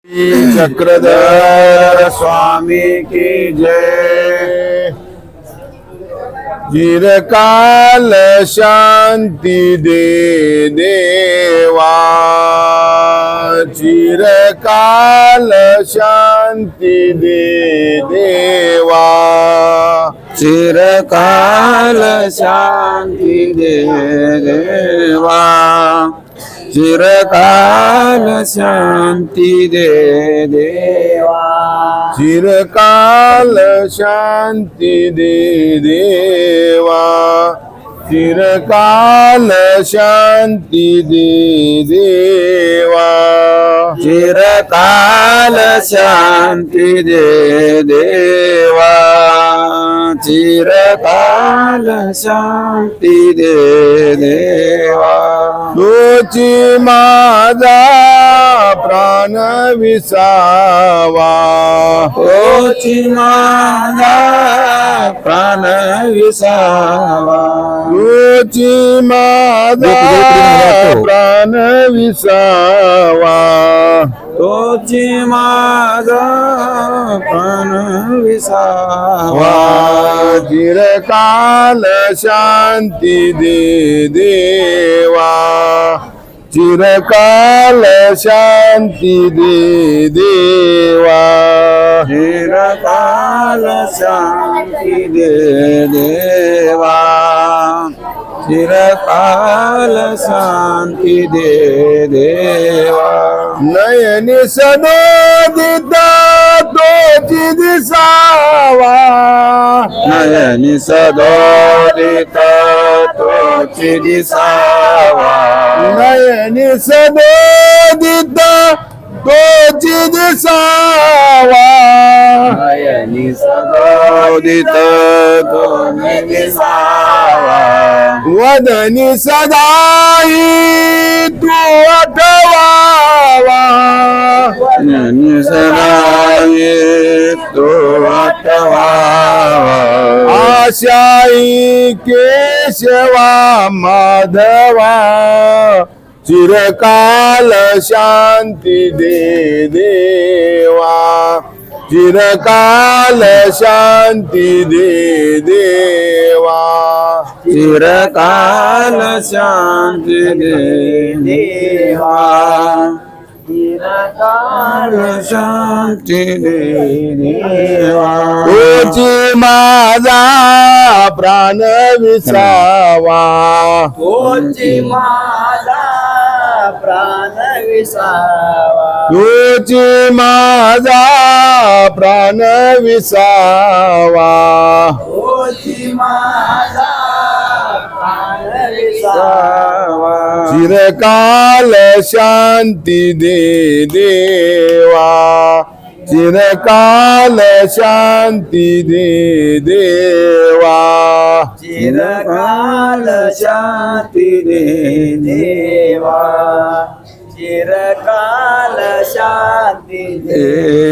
चक्रधर स्वामी की जय। चिरकाल शांति दे देवा, चिरकाल शांति दे देवा, चिरकाल शांति दे देवा, चिरकाल शांति दे देवा, चिरकाल शांति दे देवा, चिरकाल शांति दे देवा, चिरकाल शांति दे देवा, चिरकाल शांति दे देवा। तोची माझा प्राण विसावा, तोची माझा प्राण विसावा, तोची माझा प्राण विसावा, तोची माझा प्राण विसावा, चिरकाल शांति दे देवा, चिरकाल शांति दे देवा, चिरकाल शांति दे देवा, चिरकाल शांति दे देवा। नयनी सदोदिता तोची दिसावा, नयनी सदोदिता तोची दिसावा, नयनी सदोदिता तोची दिसावा, नयनी सदोदिता तोची दिसावा, वदनी सदाई तू आठवावा, वदनी सदाई तू आठवावा, आशाई केशवा माधवा, चिरकाल शांति दे देवा, चिरकाल शांति दे देवा, चिरकाल शांति दे देवा, चिरकाल शांति दे देवा। तोची माझा प्राण विसावा, तोची माझा प्राण विसावा, तोची माझा प्राण विसावा, तोची माझा प्राण विसावा, चिरकाल शांति दे देवा, चिरकाल शांति दे देवा, चिरकाल शांति दे देवा, चिरकाल शांति दे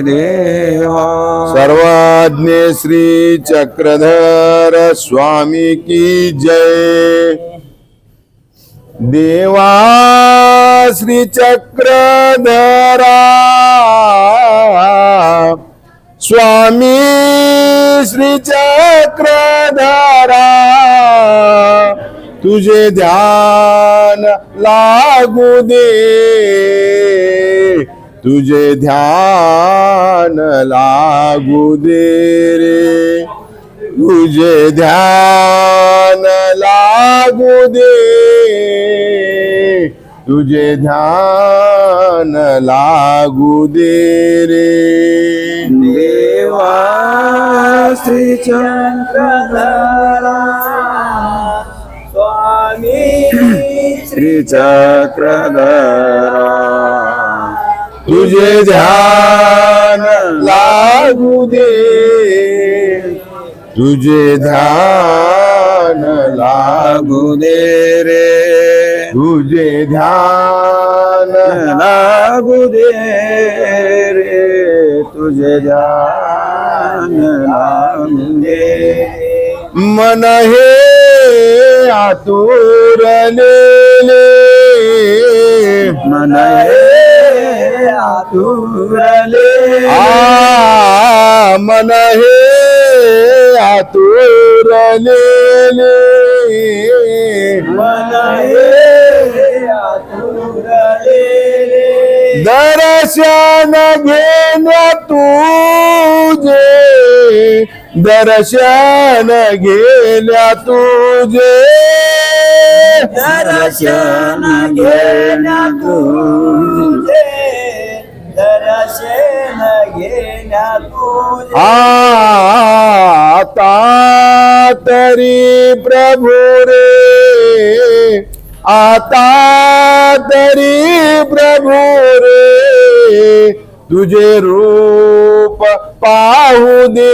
देवा। सर्वज्ञ श्री चक्रधर स्वामी की जय। देवा श्री चक्रधरा, स्वामी श्री चक्रधरा, तुझे ध्यान लागू दे, तुझे ध्यान लागू दे रे, तुझे ध्यान लागू दे, तुझे ध्यान लागू दे रे। देवा श्री चक्रधरा, स्वामी श्री चक्रधरा, तुझे ध्यान लागू दे, तुझे ध्यान लागू दे रे, तुझे ध्यान लागू दे रे, तुझे ध्यान लागू दे। मन हे आतुरलेले, मन हे आतुरले मन हे आतुरले मन हे आतुरले दर्शन घेण्या तुझे दर्शन घेण्या तुझे दर्शन घेण्या तुझे दर्शन घेण्या तुझे आता तरी प्रभु रे आता तरी प्रभु रे तुझे रूप पाहू दे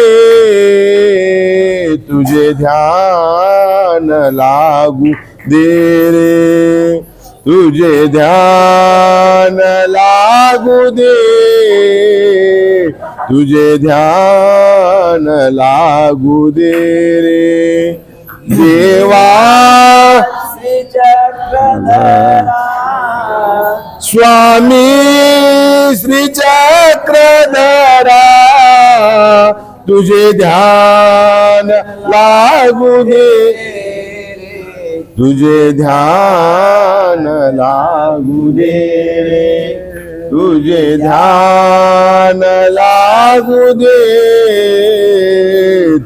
तुझे ध्यान लागू दे रे तुझे ध्यान लागू दे तुझे ध्यान लागू दे रे देवा स्वामी श्री चक्रधरा तुझे ध्यान लागू दे तुझे ध्यान लागू दे रे तुझे ध्यान लागू दे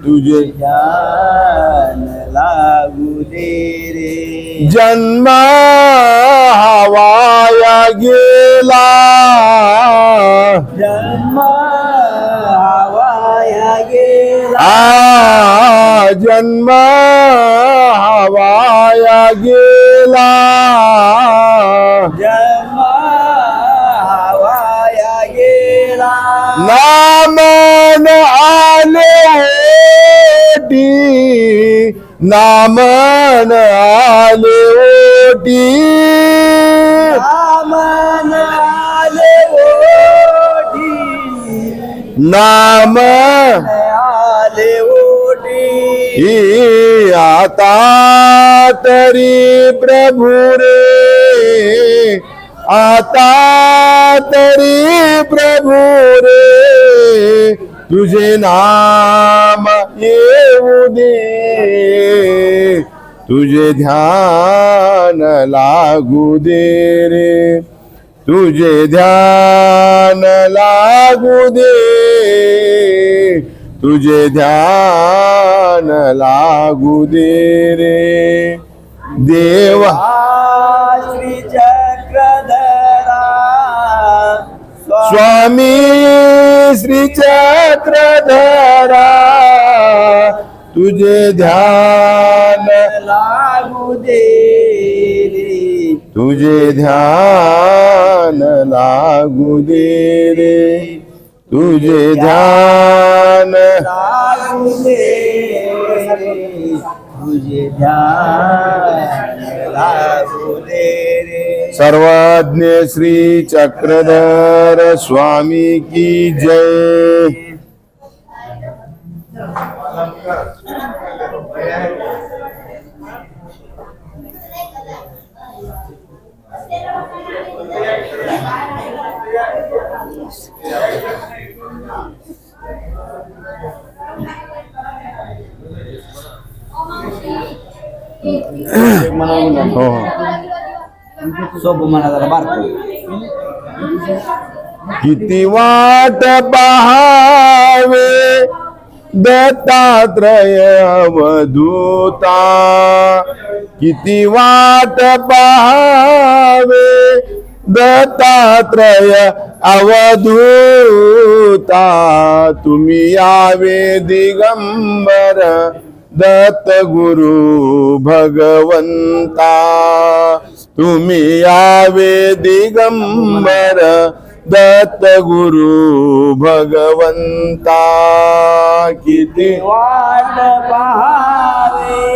तुझे ध्यान लागू दे रे जन्म हवाया गेला जन्म हवाया गेला जन्म हवाया गेला जन्म हवाया गेला नामन आले ओटी नामन आले ओटी नामन आले ओटी नामन आले ओटी आता तरी प्रभु रे आता तरी प्रभु रे तुझे नाम येऊ दे तुझे ध्यान लागू दे रे तुझे ध्यान लागू दे तुझे ध्यान लागू दे रे देवा श्री चक्रधरा स्वामी श्री चक्रधरा तुझे ध्यान लागू दे रे तुझे ध्यान लागू दे रे तुझे ध्यान लागू दे रे तुझे ध्यान लागू दे रे सर्वज्ञ श्री चक्रधर स्वामी की जय किती वाट पहावे दत्तात्रय अवधूता किती वाट पहावे दत्तात्रय अवधूता तुम्ही यावे दिगंबर दत्त गुरु भगवंता तुम्ही यावे दिगंबर दत्त गुरु भगवंता किती वाट पहावे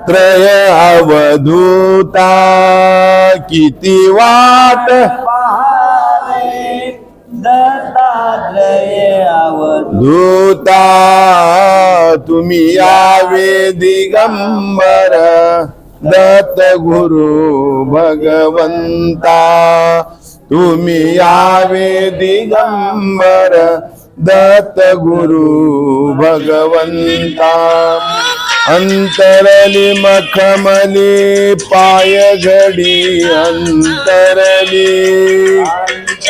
त्रय अवधूता किती वाट पहावे दत्तात्रय अवधूता तुम्ही यावे दिगंबर दत्त गुरु भगवंता तुम्ही यावे दिगंबर दत्त गुरु भगवंता अंतरली मखमली पाय घडी अंतरली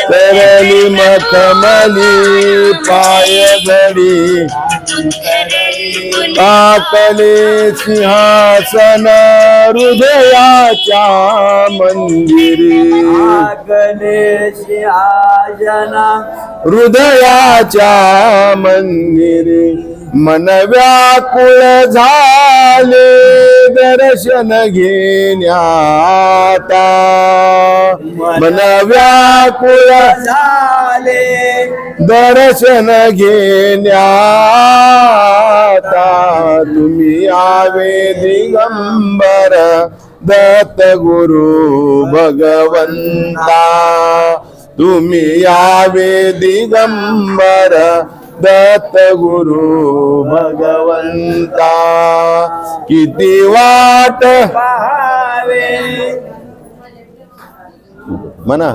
तरली मखमली पाय घडी टाकले सिंहासन हृदयाच्या मंदिरी हृदयाच्या मंदिरी मन व्याकुळ झाले दर्शन घेण्याता मन व्याकुळ झाले दर्शन घेण्याता तुम्ही यावे दिगंबर दत्त गुरु भगवंता तुम्ही यावे दिगंबर दत्त गुरु भगवंता किती वाट पाहावे म्हणा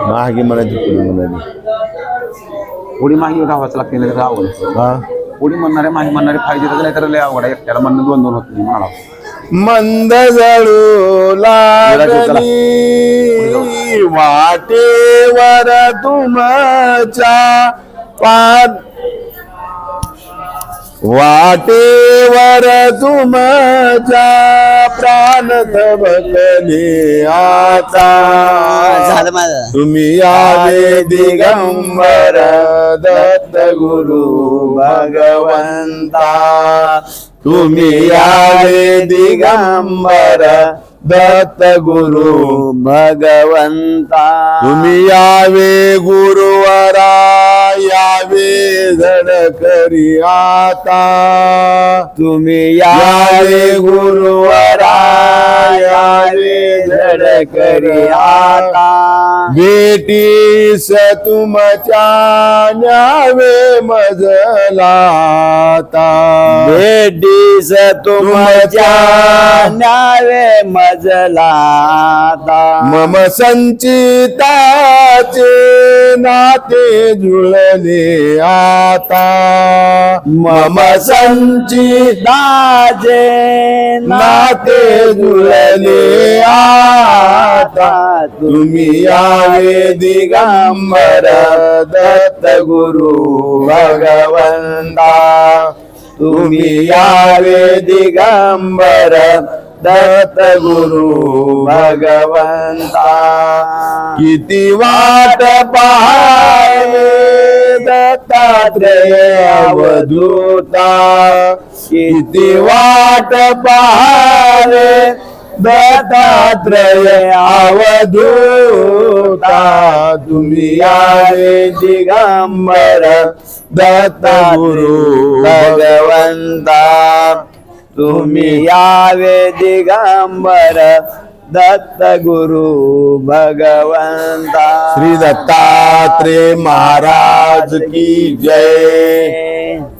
मागे म्हणायची पुढे म्हणाली उडी माही गावाचं लागते नाही तर आवड हा उडी म्हणणारे माही म्हणणारे फायदे तर नाही तर लय आवड आहे एकट्याला म्हणणं दोन दोन होत नाही म्हणाला मंद जळू लागली वाटेवर तुमच्या पाद वाटेवर तुमच्या प्राण धबकले आता झालं माझं तुम्ही यावे दिगंबर दत्त गुरु भगवंता तुम्ही यावे दिगंबर दत्त गुरु भगवंता तुम्ही यावे गुरुवरा यावे धडकरी आता तुम्ही यावे गुरुवरा यावे धडकरी आता भेटीस तुमच्या न्यावे मजलाता भेटीस तुमच्या न्यावे मजलाता मम संचिताचे नाते जुळले आता मम संचिताचे नाते जुळले आता तुम्ही यावे दिगंबर दत्त गुरु भगवंता तुम्ही यावे दिगंबर दत्त गुरु भगवंता किती वाट पाहावे दत्तात्रेय अवधूता किती वाट पाहावे दत्तात्रेय अवधूता तुम्ही यावे दिगंबर दत्त गुरु भगवंता तुम्ही यावे दिगंबर दत्त गुरु भगवंता श्री दत्तात्रेय महाराज की जय।